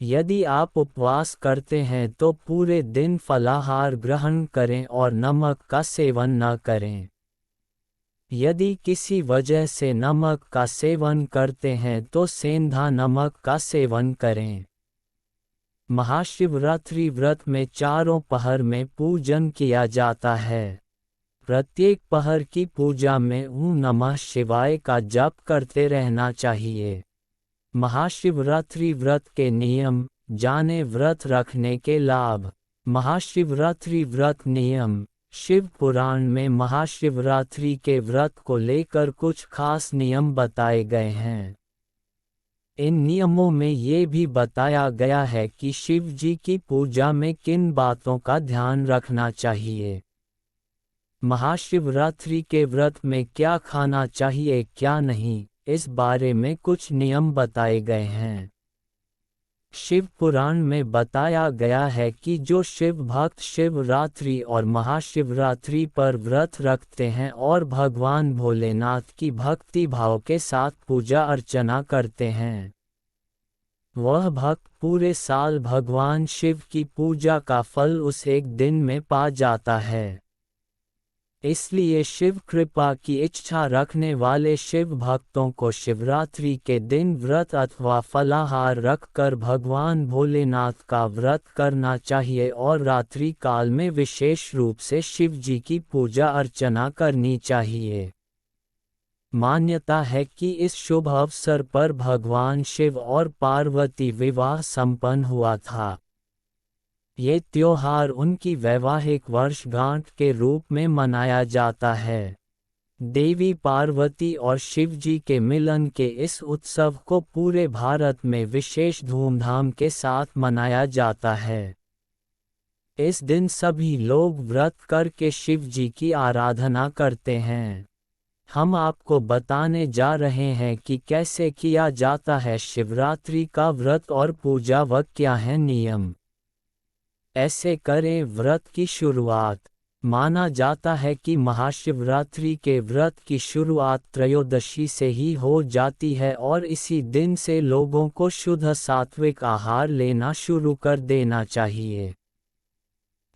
यदि आप उपवास करते हैं तो पूरे दिन फलाहार ग्रहण करें और नमक का सेवन न करें। यदि किसी वजह से नमक का सेवन करते हैं तो सेंधा नमक का सेवन करें। महाशिवरात्रि व्रत में चारों पहर में पूजन किया जाता है। प्रत्येक पहर की पूजा में ओम नमः शिवाय का जप करते रहना चाहिए। महाशिवरात्रि व्रत के नियम जाने व्रत रखने के लाभ। महाशिवरात्रि व्रत नियम। शिव पुराण में महाशिवरात्रि के व्रत को लेकर कुछ खास नियम बताए गए हैं। इन नियमों में ये भी बताया गया है कि शिव जी की पूजा में किन बातों का ध्यान रखना चाहिए। महाशिवरात्रि के व्रत में क्या खाना चाहिए क्या नहीं, इस बारे में कुछ नियम बताए गए हैं। शिव पुराण में बताया गया है कि जो शिव भक्त शिवरात्रि और महाशिवरात्रि पर व्रत रखते हैं और भगवान भोलेनाथ की भक्ति भाव के साथ पूजा अर्चना करते हैं, वह भक्त पूरे साल भगवान शिव की पूजा का फल उस एक दिन में पा जाता है। इसलिए शिव कृपा की इच्छा रखने वाले शिव भक्तों को शिवरात्रि के दिन व्रत अथवा फलाहार रखकर भगवान भोलेनाथ का व्रत करना चाहिए और रात्रि काल में विशेष रूप से शिव जी की पूजा अर्चना करनी चाहिए। मान्यता है कि इस शुभ अवसर पर भगवान शिव और पार्वती विवाह संपन्न हुआ था। ये त्योहार उनकी वैवाहिक वर्षगांठ के रूप में मनाया जाता है। देवी पार्वती और शिव जी के मिलन के इस उत्सव को पूरे भारत में विशेष धूमधाम के साथ मनाया जाता है। इस दिन सभी लोग व्रत करके शिव जी की आराधना करते हैं। हम आपको बताने जा रहे हैं कि कैसे किया जाता है शिवरात्रि का व्रत और पूजा व क्या है नियम। ऐसे करें व्रत की शुरुआत। माना जाता है कि महाशिवरात्रि के व्रत की शुरुआत त्रयोदशी से ही हो जाती है और इसी दिन से लोगों को शुद्ध सात्विक आहार लेना शुरू कर देना चाहिए।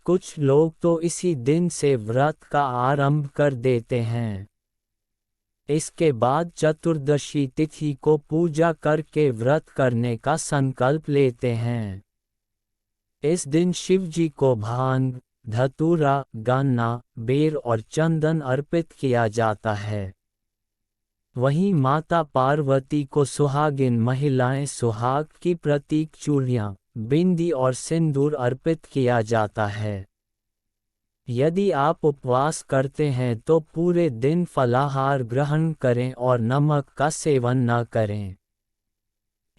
कुछ लोग तो इसी दिन से व्रत का आरंभ कर देते हैं। इसके बाद चतुर्दशी तिथि को पूजा करके व्रत करने का संकल्प लेते हैं। इस दिन शिव जी को भांग, धतूरा, गन्ना, बेर और चंदन अर्पित किया जाता है। वहीं माता पार्वती को सुहागिन महिलाएं सुहाग की प्रतीक चूड़ियां, बिंदी और सिंदूर अर्पित किया जाता है। यदि आप उपवास करते हैं तो पूरे दिन फलाहार ग्रहण करें और नमक का सेवन न करें।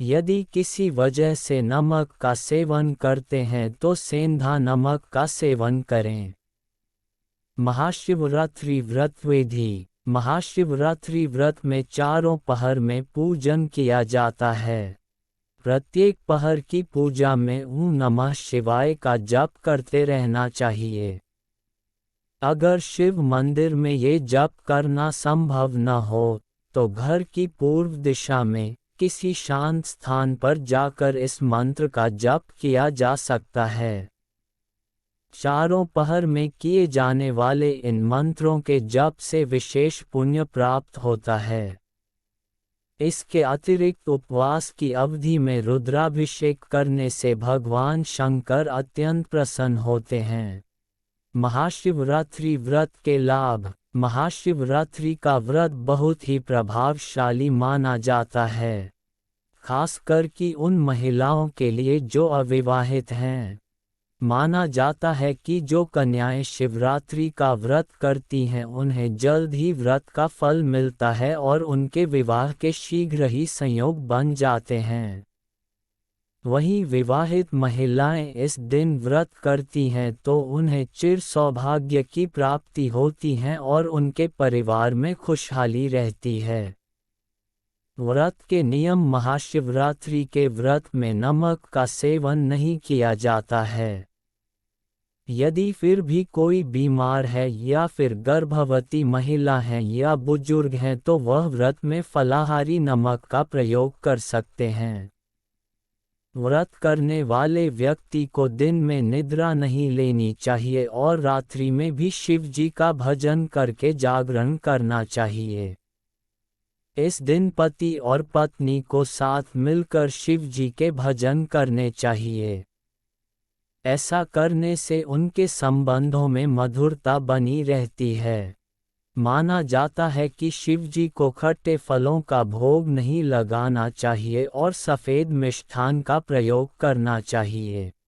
यदि किसी वजह से नमक का सेवन करते हैं तो सेंधा नमक का सेवन करें। महाशिवरात्रि व्रत विधि। महाशिवरात्रि व्रत में चारों पहर में पूजन किया जाता है। प्रत्येक पहर की पूजा में ओम नमः शिवाय का जप करते रहना चाहिए। अगर शिव मंदिर में ये जप करना संभव न हो तो घर की पूर्व दिशा में किसी शांत स्थान पर जाकर इस मंत्र का जप किया जा सकता है। चारों पहर में किए जाने वाले इन मंत्रों के जप से विशेष पुण्य प्राप्त होता है। इसके अतिरिक्त उपवास की अवधि में रुद्राभिषेक करने से भगवान शंकर अत्यंत प्रसन्न होते हैं। महाशिवरात्रि व्रत के लाभ। महाशिवरात्रि का व्रत बहुत ही प्रभावशाली माना जाता है, खासकर कि उन महिलाओं के लिए जो अविवाहित हैं। माना जाता है कि जो कन्याएं शिवरात्रि का व्रत करती हैं उन्हें जल्द ही व्रत का फल मिलता है और उनके विवाह के शीघ्र ही संयोग बन जाते हैं। वहीं विवाहित महिलाएं इस दिन व्रत करती हैं तो उन्हें चिर सौभाग्य की प्राप्ति होती है और उनके परिवार में खुशहाली रहती है। व्रत के नियम। महाशिवरात्रि के व्रत में नमक का सेवन नहीं किया जाता है। यदि फिर भी कोई बीमार है या फिर गर्भवती महिला है या बुजुर्ग हैं तो वह व्रत में फलाहारी नमक का प्रयोग कर सकते हैं। व्रत करने वाले व्यक्ति को दिन में निद्रा नहीं लेनी चाहिए और रात्रि में भी शिव जी का भजन करके जागरण करना चाहिए। इस दिन पति और पत्नी को साथ मिलकर शिव जी के भजन करने चाहिए। ऐसा करने से उनके संबंधों में मधुरता बनी रहती है। माना जाता है कि शिव जी को खट्टे फलों का भोग नहीं लगाना चाहिए और सफ़ेद मिष्ठान का प्रयोग करना चाहिए।